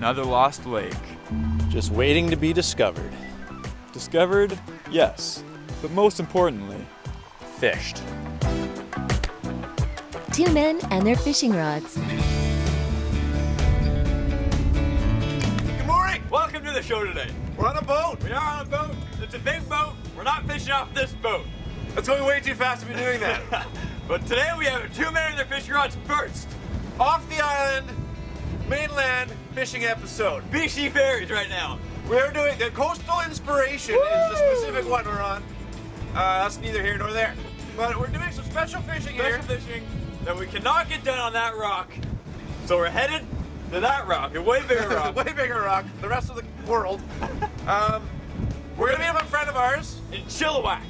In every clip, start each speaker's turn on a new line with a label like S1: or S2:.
S1: another lost lake.
S2: Just waiting to be discovered.
S1: Discovered? Yes. But most importantly, fished.
S3: Two men and their fishing rods.
S1: Good morning! Welcome to the show today. We're on a boat. We are on a boat. It's a big boat. We're not fishing off this boat.
S4: That's going way too fast to be doing that.
S1: But today we have two men and their fishing rods first.
S4: Off the island, mainland fishing episode.
S1: BC ferries right now.
S4: We're doing the Coastal Inspiration is the specific one we're on. That's neither here nor there. But we're doing some special fishing here.
S1: Special fishing that we cannot get done on that rock. So we're headed to that rock, a way bigger rock.
S4: Way bigger rock, the rest of the world. We're gonna meet up with a friend of ours.
S1: In Chilliwack.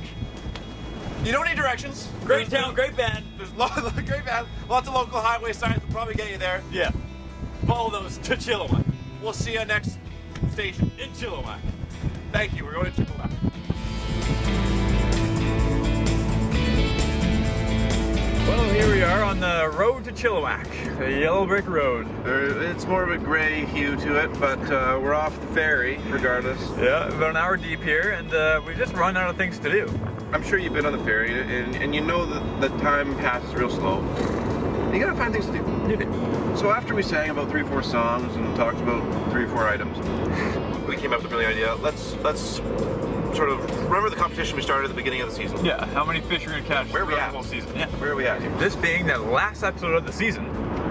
S4: You don't need directions.
S1: Great town, great band.
S4: There's great band. Lots of local highway signs will probably get you there.
S1: Yeah. Follow those to Chilliwack.
S4: We'll see you next station.
S1: In Chilliwack.
S4: Thank you, we're going to Chilliwack.
S1: Well, here we are on the road to Chilliwack, the yellow brick road.
S4: It's more of a gray hue to it, but we're off the ferry regardless.
S1: Yeah, about an hour deep here, and we've just run out of things to do.
S4: I'm sure you've been on the ferry, and you know that the time passes real slow. You gotta find things to do.
S1: You do.
S4: So after we sang about 3 or 4 songs and talked about 3 or 4 items, we came up with the brilliant idea. Let's sort of remember the competition we started at the beginning of the season.
S1: Yeah, how many fish are going to catch
S4: Where are we
S1: throughout
S4: at?
S1: the whole season? Yeah.
S4: Where are we at here?
S1: This being the last episode of the season,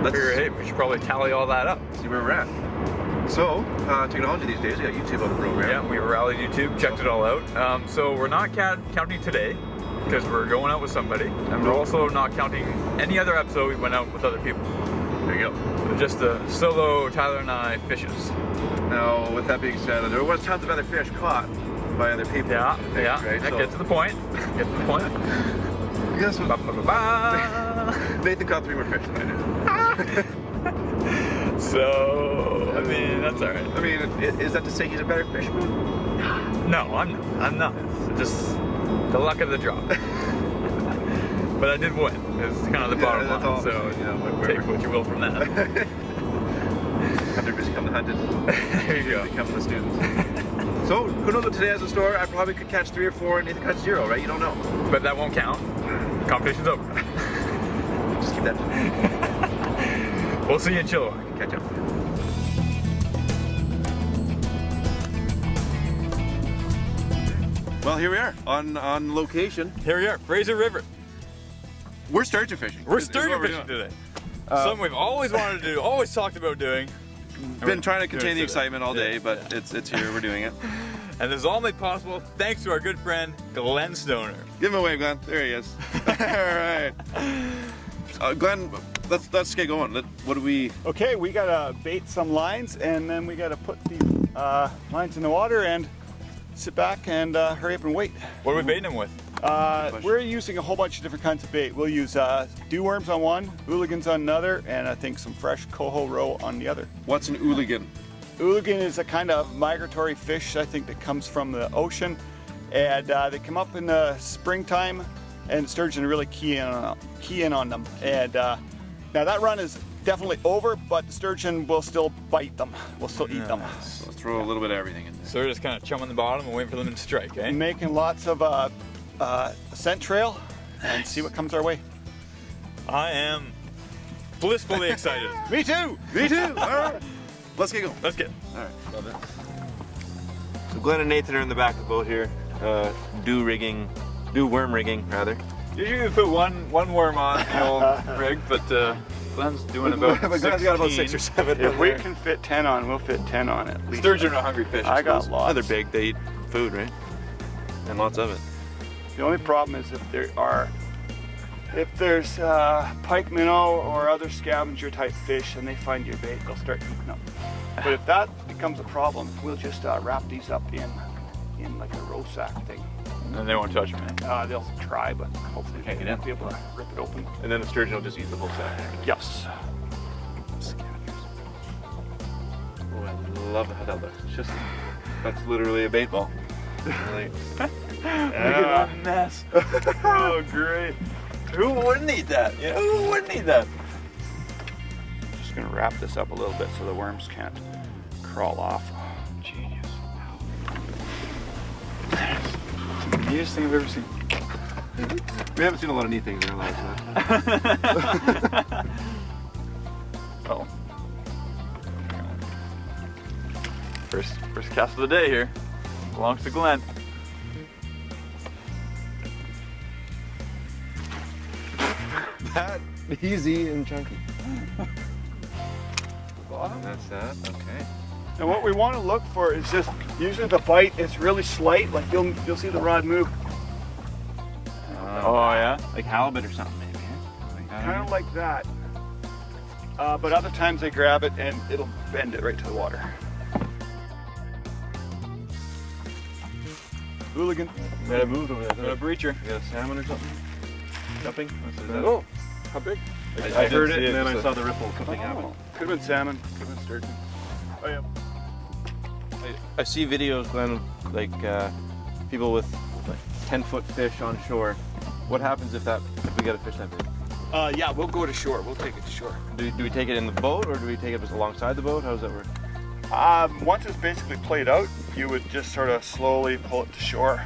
S1: hey, we should probably tally all that up.
S4: See where we're at. So, technology these days, we got YouTube on the program.
S1: Yeah, we rallied YouTube, checked it all out. So we're not counting today, because we're going out with somebody, and we're also not counting any other episode we went out with other people.
S4: There you go.
S1: So just the solo Tyler and I fishes.
S4: Now, with that being said, there was tons of other fish caught by other people.
S1: Yeah, yeah.
S4: Right?
S1: Get to the point. Get to the point.
S4: Guess what?
S1: Ba-ba-ba-ba.
S4: Nathan caught 3 more fish than I did.
S1: So, I mean, that's all right.
S4: I mean, is that to say he's a better fisherman?
S1: No, I'm not. It's just the luck of the draw. But I did win. It's kind of the bottom line.
S4: All,
S1: so
S4: you know,
S1: take what you will from that.
S4: Hunters become the hunted.
S1: There you go.
S4: Become the students. So, who knows what today has in store? I probably could catch 3 or 4 and Nathan catch 0, right? You don't know.
S1: But that won't count. Competition's over.
S4: Just keep that.
S1: We'll see you in Chilliwack.
S4: Catch up. Well, here we are on location.
S1: Here we are, Fraser River.
S4: We're sturgeon fishing.
S1: We're
S4: Is
S1: sturgeon
S4: what we're
S1: fishing
S4: doing.
S1: today. Something we've always wanted to do, always talked about doing.
S4: Been trying to contain the
S1: today.
S4: excitement all day,
S1: Yeah.
S4: but it's here. We're doing it.
S1: And this is all made possible thanks to our good friend, Glenn Stoner.
S4: Give him a wave, Glenn. There he is. All right. Glenn, let's get going. What do we?
S5: Okay, we gotta bait some lines, and then we gotta put the lines in the water and sit back and hurry up and wait.
S1: What are we baiting him with?
S5: We're using a whole bunch of different kinds of bait. We'll use dew worms on one, hooligans on another, and I think some fresh coho roe on the other.
S4: What's an hooligan?
S5: Hooligan is a kind of migratory fish, I think, that comes from the ocean, and they come up in the springtime, and sturgeon really key in on them. And now that run is definitely over, but the sturgeon will still bite them. We'll still eat them.
S4: So let's throw a little bit of everything in there.
S1: So we're just kind of chumming the bottom and waiting for them to strike, eh?
S5: Making lots of scent trail and see what comes our way.
S1: I am blissfully excited.
S5: Me too!
S4: Me too. All right. Let's get going.
S1: Let's get.
S4: All right. Love it. So Glenn and Nathan are in the back of the boat here, dew worm rigging rather.
S1: Usually we put one worm on the old rig, but Glenn's doing about
S4: But Glenn's got about 6 or 7.
S5: If we can fit 10 on, we'll fit 10 on at least.
S1: Sturgeon are hungry fish.
S5: I got lots.
S4: Oh, they're big. They eat food, right? And lots of it.
S5: The only problem is if there's pike minnow or other scavenger type fish and they find your bait, they'll start cooking up. But if that becomes a problem, we'll just wrap these up in like a row sack thing.
S1: And they won't touch them, eh?
S5: They'll try, but hopefully
S4: Can't get
S5: they
S4: in.
S5: won't be able to rip it open.
S4: And then the sturgeon will just eat the whole sack.
S5: Yes.
S4: Oh, I love how that looks. It's just, that's literally a bait ball. Really.
S1: Look at that mess. Oh, great. Who wouldn't eat that? Yeah, who wouldn't eat that?
S5: Just gonna wrap this up a little bit so the worms can't crawl off.
S4: Genius.
S5: It's the neatest thing I've ever seen.
S4: We haven't seen a lot of neat things in our lives, man.
S1: Oh. First cast of the day here. Belongs to Glenn.
S4: That easy and chunky.
S5: Bottom.
S4: That's that. Okay.
S5: And what we want to look for is just usually the bite is really slight. Like you'll see the rod move,
S1: Oh yeah?
S4: Like halibut or something, maybe. Like that.
S5: kind of like that. But other times they grab it and it'll bend it right to the water. Hooligan.
S4: Might have moved over there.
S1: Is that a breacher?
S4: You got a salmon or something? Jumping?
S5: Oh, how big?
S4: I heard
S1: didn't
S4: it
S1: see
S4: and then I
S1: just
S4: saw the ripple. Something happened.
S5: Could have been salmon. Could have been sturgeon. Oh yeah.
S2: I see videos, Glenn, of like people with like 10-foot fish on shore. What happens if we get a fish that big?
S5: Yeah, we'll go to shore. We'll take it to shore.
S2: Do we take it in the boat, or do we take it just alongside the boat? How does that work?
S5: Once it's basically played out, you would just sort of slowly pull it to shore.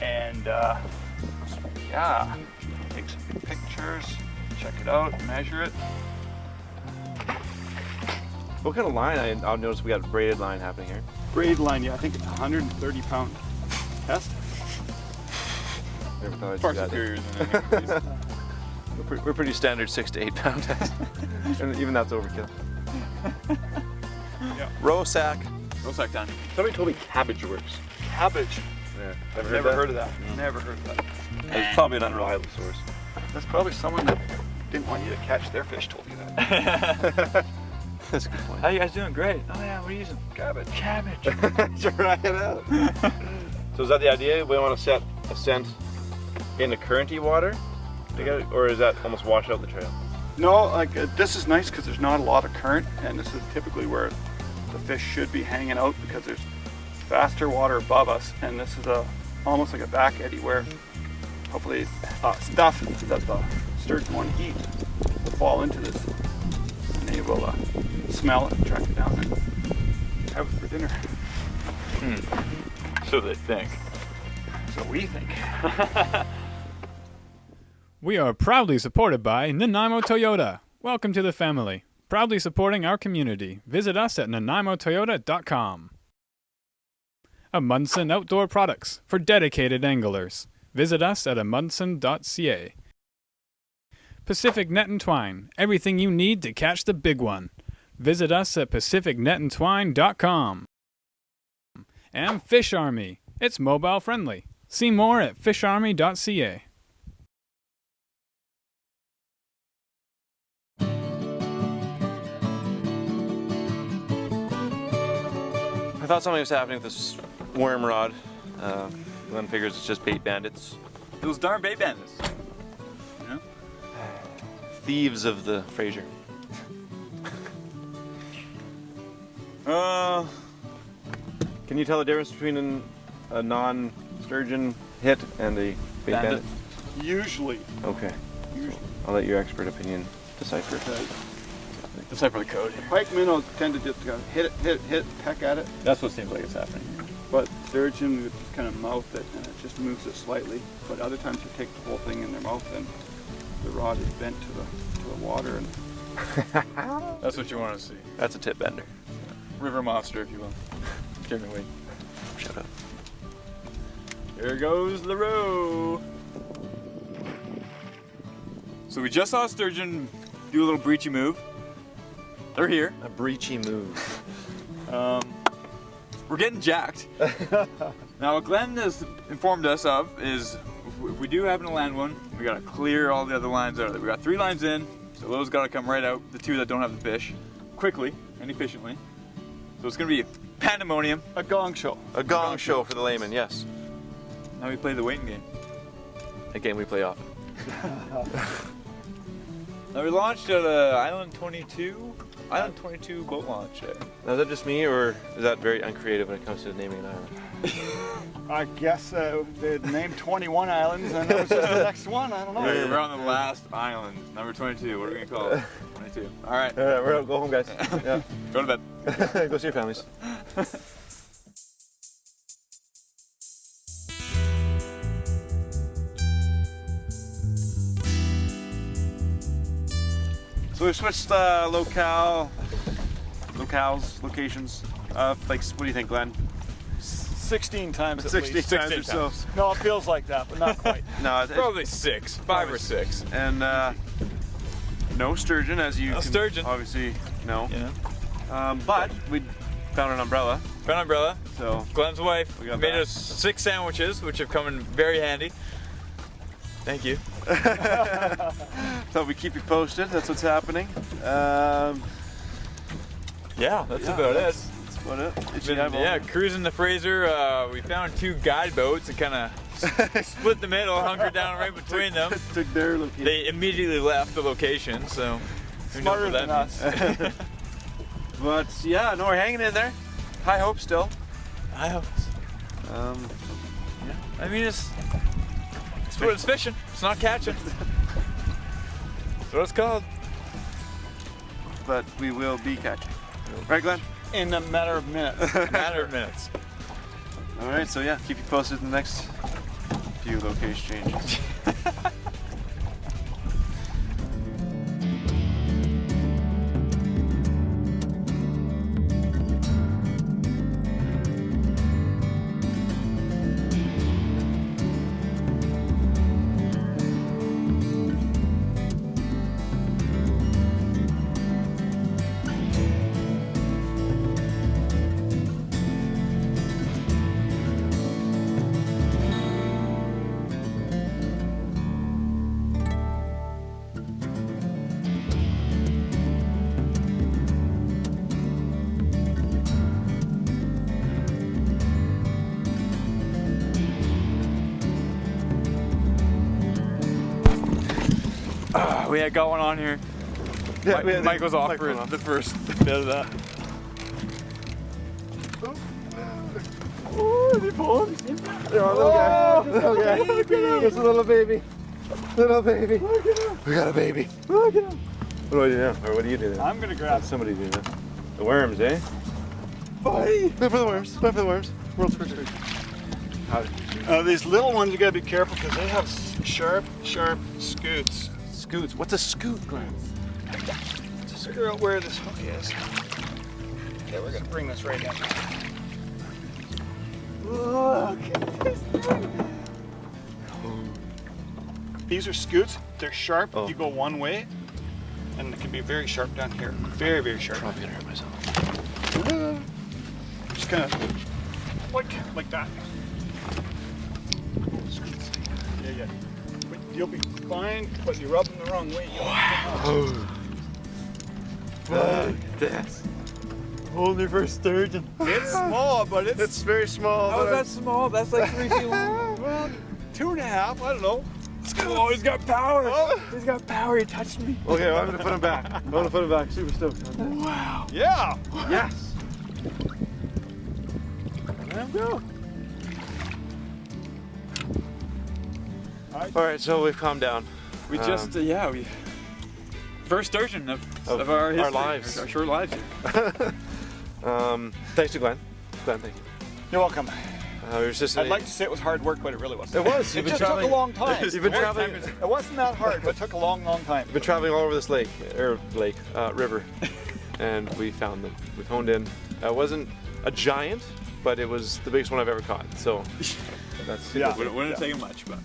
S5: And yeah, take some pictures, check it out, measure it.
S2: What kind of line? I'll notice we got a braided line happening here.
S5: Braid line, yeah, I think it's 130 pound test.
S2: Never thought I'd
S1: Far
S2: see that.
S1: superior than any.
S2: We're pretty standard 6 to 8 pound test. And even that's overkill.
S5: Yeah.
S2: Row sack.
S1: Rosack time.
S4: Somebody told me cabbage works.
S5: Cabbage.
S4: Yeah.
S5: Never heard of that. Never heard of that.
S2: It's probably an unreliable source.
S5: That's probably someone that didn't want you to catch their fish told you that.
S2: That's a good point.
S1: How you guys doing? Great. Oh yeah, what are you using?
S5: Cabbage.
S1: Cabbage.
S4: Try it out. So is that the idea? We want to set a scent in the currenty water, or is that almost wash out the trail?
S5: No, like this is nice because there's not a lot of current, and this is typically where the fish should be hanging out because there's faster water above us, and this is almost like a back eddy where hopefully stuff that the sturgeon want to eat will fall into this, and they will smell it and track it down and have it for dinner.
S1: So they think.
S5: So we think.
S6: We are proudly supported by Nanaimo Toyota. Welcome to the family. Proudly supporting our community. Visit us at nanaimotoyota.com. Amundsen Outdoor Products for dedicated anglers. Visit us at amundsen.ca. Pacific Net and Twine. Everything you need to catch the big one. Visit us at pacificnetandtwine.com. And Fish Army. It's mobile friendly. See more at fisharmy.ca.
S2: I thought something was happening with this worm rod. Glenn figures it's just bait bandits.
S1: Those darn bait bandits. You know?
S2: Thieves of the Fraser. Can you tell the difference between a non-sturgeon hit and a bait bandit?
S5: Usually.
S2: Okay.
S5: Usually.
S2: I'll let your expert opinion decipher.
S1: Decipher the code.
S5: Pike minnows tend to just go hit it, peck at it.
S1: That's what seems like it's happening.
S5: But sturgeon would just kind of mouth it, and it just moves it slightly. But other times you take the whole thing in their mouth, and the rod is bent to the water. And
S1: That's what you want to see.
S2: That's a tip bender.
S1: River monster, if you will. Jeremy Wade.
S2: Shut up.
S1: Here goes the row. So we just saw a sturgeon do a little breachy move. They're here.
S2: A breachy move.
S1: We're getting jacked. Now what Glenn has informed us of is if we do happen to land one, we gotta clear all the other lines out of there. We got 3 lines in, so those gotta come right out, the 2 that don't have the fish, quickly and efficiently. So it's gonna be pandemonium.
S5: a gong show.
S2: A gong show for the layman, yes.
S1: Now we play the waiting game.
S2: A game we play often.
S1: Now we launched at Island 22 boat launch there.
S2: Now, is that just me, or is that very uncreative when it comes to naming an island?
S5: I guess they named 21 islands, and that was just the next one. I don't know.
S1: We're on the last island, number 22. What are we gonna call it? too. All right.
S2: We're out. Go home, guys. Yeah.
S1: Go to bed.
S2: Go see your families.
S4: So we've switched locations. Like, what do you think, Glenn?
S5: 16 times at
S4: 16
S5: least.
S4: times or so.
S5: No, it feels like that, but not quite.
S4: No, it's
S1: Probably 6, 5 or 6.
S4: and no sturgeon, as you
S1: No
S4: can
S1: sturgeon.
S4: obviously know.
S1: Yeah.
S4: But we found an umbrella,
S1: Found umbrella.
S4: so
S1: Glenn's wife
S4: We got
S1: made
S4: that.
S1: us 6 sandwiches, which have come in very handy. Thank you.
S4: thought we'd keep you posted. That's what's happening.
S1: Yeah, that's
S4: Yeah,
S1: about
S4: that's about it.
S1: it. Cruising the Fraser. We found 2 guide boats and kind of split the middle, hunkered down right between them.
S4: Took their location.
S1: They immediately left the location, so who knows
S5: Smarter
S1: what
S5: than
S1: that means.
S5: us.
S4: But yeah, no, we're hanging in there. High hope still.
S1: I hope.
S4: Um,
S1: I mean, it's what it's fishing. It's not catching. That's what it's called.
S4: but we will be catching. Right, Glenn?
S5: In a matter of minutes.
S1: Matter of minutes.
S4: All right, so yeah, keep you posted in the next few location changes.
S1: We had got one on here. Mike was off for the first bit of that.
S2: Oh, they pull him. There are little guy. Little guy. There's a little baby. Little baby. We got a baby. Look at him. What do I do now? Or what do you do now?
S5: I'm gonna grab
S2: Somebody do that. The worms, eh? Bye. Go for the worms. Go for the worms. World's first fish.
S5: these little ones. You gotta be careful because they have sharp scoots.
S2: Scoots. What's a scoot, Glenn?
S5: Just figure out where this hook is. Okay, we're gonna bring this right in. Look at this thing. These are scoots. They're sharp
S2: Oh.
S5: if you go one way, and it can be very sharp down here. Very, very sharp.
S2: Probably gonna hurt myself.
S5: Just kind of like that. Yeah. But you'll be fine, but you rub them the wrong way.
S2: Oh. Fuck this. Only for sturgeon.
S5: It's small, but
S4: It's very small.
S1: How is
S4: but
S1: that small? That's like 3 feet long.
S5: well, 2.5. I don't know.
S1: Oh, he's got power.
S5: Oh.
S1: He's got power. He touched me.
S2: Okay, well, I'm gonna put him back. I'm gonna put him back. Super stoked.
S1: Wow.
S5: Yeah.
S2: Yes.
S1: Let him go.
S2: All right, so we've calmed down.
S1: We just, we first sturgeon of our history,
S2: lives.
S1: our short lives here.
S2: Thanks to Glenn. Glenn, thank you.
S5: You're welcome.
S2: We were just
S5: I'd like to say it was hard work, but it really wasn't.
S2: It was.
S5: It just took a long time.
S2: You've been traveling.
S5: It wasn't that hard, but it took a long time.
S2: We've been traveling all over this river, and we found them. We honed in. It wasn't a giant, but it was the biggest one I've ever caught. So that's
S5: Yeah.
S1: Wouldn't take much, but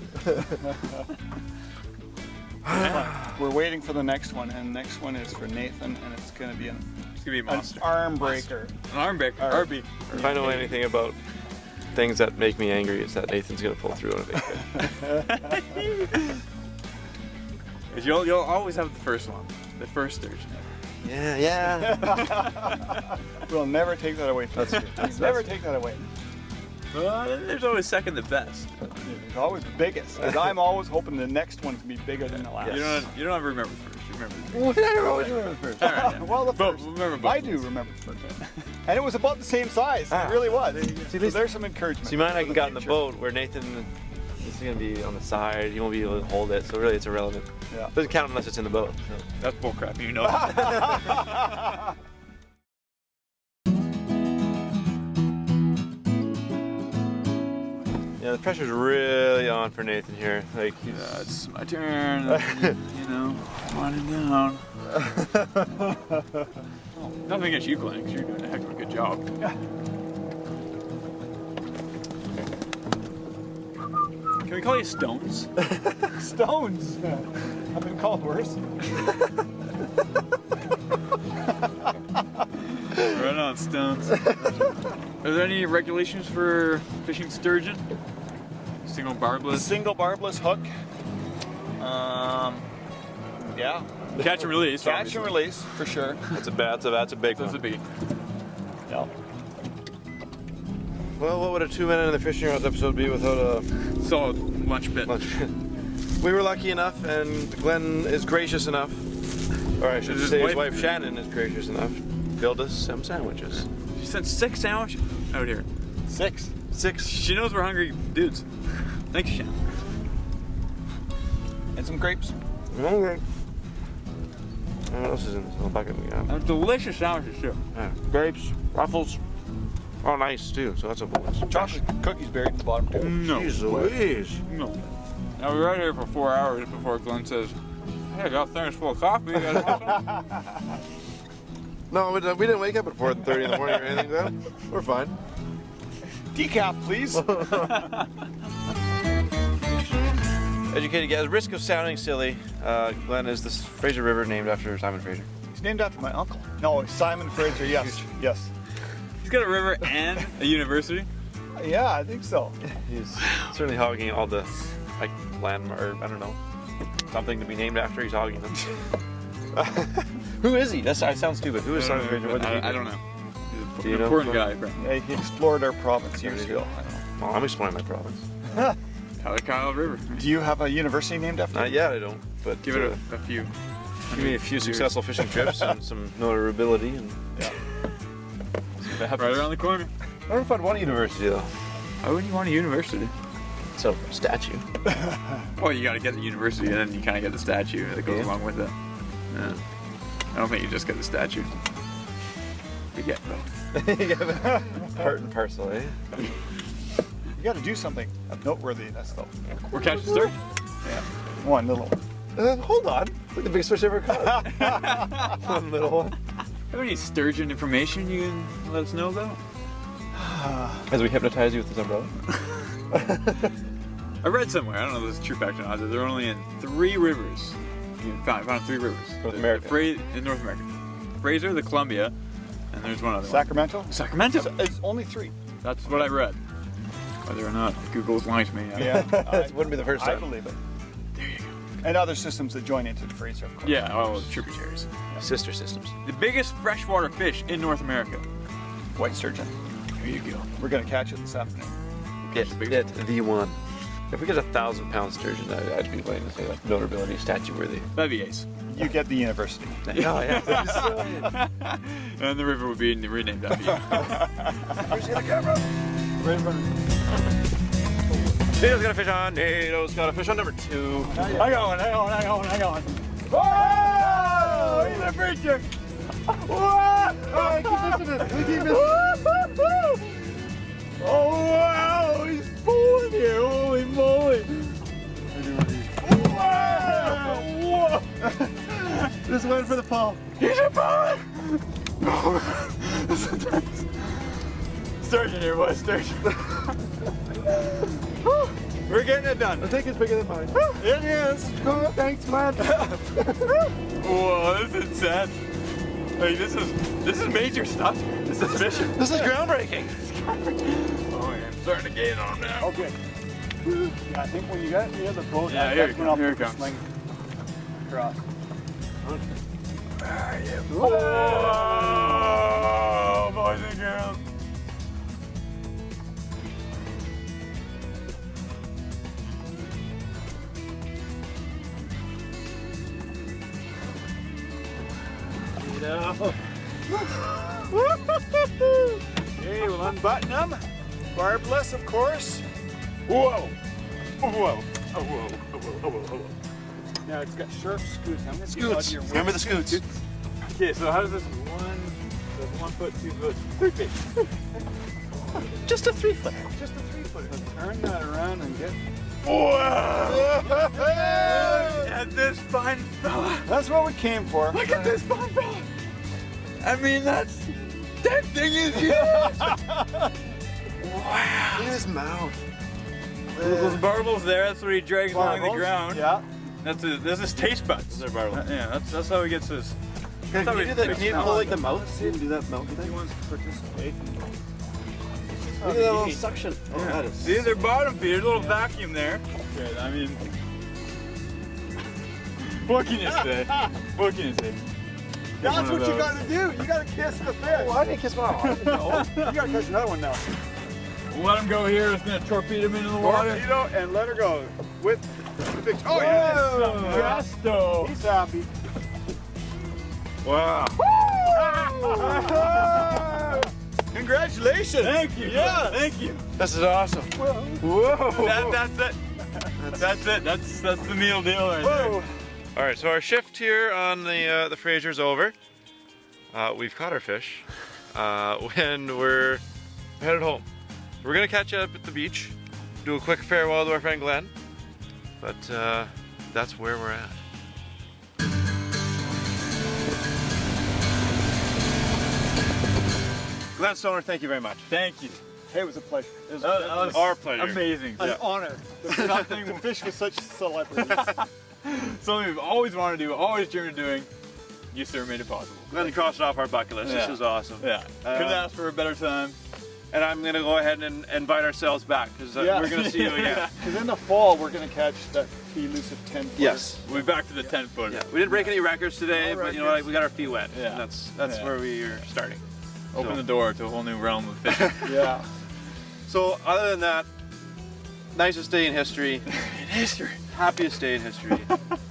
S5: We're waiting for the next one, and the next one is for Nathan, and it's going to be
S1: it's gonna be a
S5: an
S1: monster.
S5: arm breaker.
S1: An arm breaker.
S5: Arby.
S2: If I know anything about things that make me angry, it's that Nathan's gonna pull through on a big fish.
S1: Because you'll always have the first one, the first sturgeon.
S2: Yeah.
S5: We'll never take that away from
S2: That's
S5: you.
S2: true.
S5: Never take that away.
S1: There's always second the best.
S5: It's always the biggest, because I'm always hoping the next one to be bigger than the last.
S2: Yes.
S1: You don't ever remember the first. You remember the
S2: I always remember the first.
S1: All right.
S5: Well, the
S1: Both.
S5: first.
S1: Remember both.
S5: I do remember the first one. And it was about the same size.
S2: Ah.
S5: It really was.
S2: See,
S5: So there's some encouragement.
S2: See, mine I got in the boat where Nathan is It's gonna be on the side. You won't be able to hold it, so really it's irrelevant.
S5: Yeah.
S2: Doesn't count unless it's in the boat. So.
S1: That's bullcrap, you know.
S2: Yeah, the pressure's really on for Nathan here. Like,
S1: Yeah, it's my turn. You know, winding down. Nothing against you, Glenn, because you're doing a heck of a good job. Can we call you Stones?
S5: Stones. I've been called worse.
S1: Right on, Stones. Are there any regulations for fishing sturgeon? Single barbless?
S5: Single barbless hook. Yeah.
S1: Catch and release.
S5: Catch
S1: obviously.
S5: and release for sure.
S2: that's a big
S1: That's a
S2: one.
S1: biggie.
S5: Yeah.
S2: Well, what would a 2 minute in the fishing rods episode be without a
S1: Solid lunch bit.
S2: lunch? We were lucky enough, and Glenn is gracious enough, or I should
S1: Is his
S2: say his
S1: wife-
S2: wife Shannon is gracious enough, to build us some sandwiches.
S1: She sent 6 sandwiches out here.
S5: 6.
S2: 6.
S1: She knows we're hungry dudes. Thank you, Shannon.
S5: And some grapes.
S2: Okay. And what else is in this little bucket we got?
S1: Delicious sandwiches too.
S2: Yeah. Grapes, waffles. Oh, nice too. So that's a bonus.
S5: Chocolate cookies buried at the bottom too.
S1: No.
S2: Jeez Louise.
S1: No. Now we're right here for 4 hours before Glenn says, "Hey, I got a thermos full of coffee. You guys want some?"
S2: No, we didn't wake up at 4:30 in the morning or anything, though. We're fine.
S5: Decaf, please.
S2: Educated guys, risk of sounding silly. Glenn, is this Fraser River named after Simon Fraser?
S5: It's named after my uncle. No, Simon Fraser. Yes. Yes.
S1: He's got a river and a university.
S5: Yeah, I think so.
S2: He's certainly hogging all the like landmark, or I don't know, something to be named after. He's hogging them. Who is he? I sound stupid. Who is Simon Fraser? What did he do?
S1: I don't know. He's
S2: Do
S1: an
S2: you know?
S1: important guy, apparently.
S5: Yeah, he explored our province years ago.
S2: Well, I'm exploring my province.
S1: Kyle River.
S5: Do you have a university named after?
S2: Not yet, I don't. But
S1: Give it a few.
S2: give me a few successful fishing trips and some notability, and
S5: Yeah.
S1: Right around the corner.
S2: I don't know if I'd want a university though.
S1: Why wouldn't you want a university?
S2: So statue.
S1: Well, you gotta get the university and then you kind of get the statue that goes
S2: Yeah.
S1: along with it. Yeah. I don't think you just get the statue. You get both.
S2: Part and parcel, eh?
S5: You got to do something of noteworthiness, though.
S1: We're catching sturgeon.
S5: Yeah. One little.
S2: Hold on. Like the biggest fish I ever caught. One little one.
S1: Have any sturgeon information you can let us know about?
S2: As we hypnotize you with this umbrella.
S1: I read somewhere, I don't know if this is true fact or not, that they're only in 3 rivers. You found 3 rivers.
S2: North America.
S1: In North America. Fraser, the Columbia, and there's one other one.
S5: Sacramento?
S1: Sacramento.
S5: It's only 3.
S1: That's what I read. Whether or not Google's lying to me. I don't know.
S2: It wouldn't be the first
S5: I
S2: time.
S5: believe it.
S1: There you go.
S5: And other systems that join into the Fraser, of course.
S1: Yeah, well, tributaries.
S2: Sister systems.
S1: The biggest freshwater fish in North America.
S5: White sturgeon.
S1: There you go.
S5: We're going to catch it this afternoon.
S2: Get the one. If we get 1,000-pound sturgeon, I'd be willing to say that notability, statue worthy.
S1: That'd be ace.
S5: You get the university.
S2: Oh yeah.
S1: And the river would be renamed after you.
S2: Where's the other camera? Nato's got a fish on. Nato's got a fish on number 2.
S5: I got one. Whoa! He's a preacher. Whoa! Oh, keep missing it. Oh, wow! He's pulling here. Holy moly. Whoa! This one for the paw. He's a paw! Sturgeon here, boys. Sturgeon. We're getting it done.
S2: I think it's bigger than mine.
S5: It is.
S2: Oh, thanks, man.
S1: Whoa, this is intense. Like, this is major stuff. This is fishing.
S2: This is groundbreaking.
S1: Oh, yeah, I'm starting to gain on now.
S5: Okay. Yeah, I think when you got near the boat,
S1: Yeah,
S5: that's when I'll
S1: here it
S5: put the
S1: comes.
S5: sling across.
S1: Whoa, boys and girls.
S5: Okay, we'll unbutton them. Barbless, of course. Whoa! Whoa. Now it's got sharp scoots. I'm gonna get out of
S4: Scoots.
S5: your way.
S4: Remember the scoots.
S1: Okay, so how does this 1 foot, 2 foot, 3 feet?
S4: Just a 3-foot.
S5: Just a 3-foot. Turn that around and get.
S1: At this fine fella.
S5: That's what we came for.
S1: Look at this fine fella. I mean, that thing is huge. Wow.
S4: Look at his mouth.
S1: Those barbels there, that's what he drags along the
S5: Barbels?
S1: ground.
S5: Yeah.
S1: That's his taste buds.
S4: They're barbels.
S1: Yeah, that's how he gets his.
S4: Can
S1: how
S4: you
S1: he
S4: do that?
S1: fixes
S4: Can you
S1: it.
S4: pull like the mouth? See him do that mouth
S5: He
S4: thing?
S5: wants to participate.
S4: Look at that little suction. Oh, that is.
S1: See, their bottom feet, there's a little vacuum there. Okay, I mean, what can you say? What can you say?
S5: That's
S1: one of
S5: what you
S1: those.
S5: gotta do. You gotta kiss the fish.
S4: Why did he kiss my arm?
S5: No. You gotta catch another one now.
S1: Let him go here. It's gonna torpedo him into the water.
S5: Torpedo and let her go. With the fish. Oh, yeah.
S1: Gusto.
S5: He's happy.
S1: Wow.
S5: Congratulations.
S1: Thank you.
S5: Yeah.
S1: Thank you.
S4: This is awesome.
S1: Whoa. That's it. That's it. That's the meal deal right there.
S5: Whoa.
S4: All right, so our shift here on the Fraser's over. We've caught our fish, and we're headed home. We're gonna catch up at the beach, do a quick farewell to our friend Glenn, but that's where we're at. Glenn Stoner, thank you very much.
S1: Thank you.
S5: Hey, it was a pleasure. It was
S1: That was
S4: Our pleasure.
S1: amazing.
S5: an honor to fish with such celebrities.
S1: Something we've always wanted to do, always dreamed of doing. You sir made it possible.
S4: Glenn crossed it off our bucket list.
S1: Yeah.
S4: This is awesome.
S1: Yeah. Couldn't ask for a better time.
S4: And I'm gonna go ahead and invite ourselves back because
S5: Yeah.
S4: we're gonna see you again.
S5: Because in the fall, we're going to catch that elusive 10-footer.
S4: Yes.
S1: We'll be back to the 10-footer.
S4: Yeah, we didn't break any records today,
S5: No
S4: but you know what? We got our feet wet.
S1: Yeah.
S4: And that's
S1: Yeah.
S4: where we are starting.
S1: Open
S4: So-
S1: the door to a whole new realm of fishing.
S5: Yeah.
S4: So other than that, nicest day in history,
S1: In history.
S4: happiest day in history.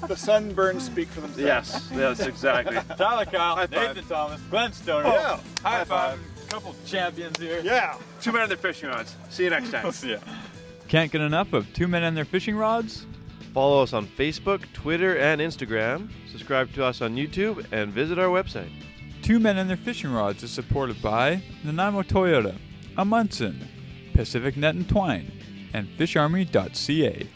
S5: The sunburns speak for themselves.
S4: yes, exactly.
S1: Tyler Kyle,
S4: High five.
S1: Nathan Thomas, Glenn Stoner.
S5: Yeah.
S1: High
S4: High
S1: five. Couple champions here.
S5: Yeah.
S4: 2 men on their fishing rods. See you next time.
S1: We'll see ya. Can't get enough of 2 men and their fishing rods?
S2: Follow us on Facebook, Twitter, and Instagram. Subscribe to us on YouTube and visit our website.
S1: 2 Men and Their Fishing Rods is supported by Nanaimo Toyota, Amundsen, Pacific Net and Twine, and FishArmory.ca.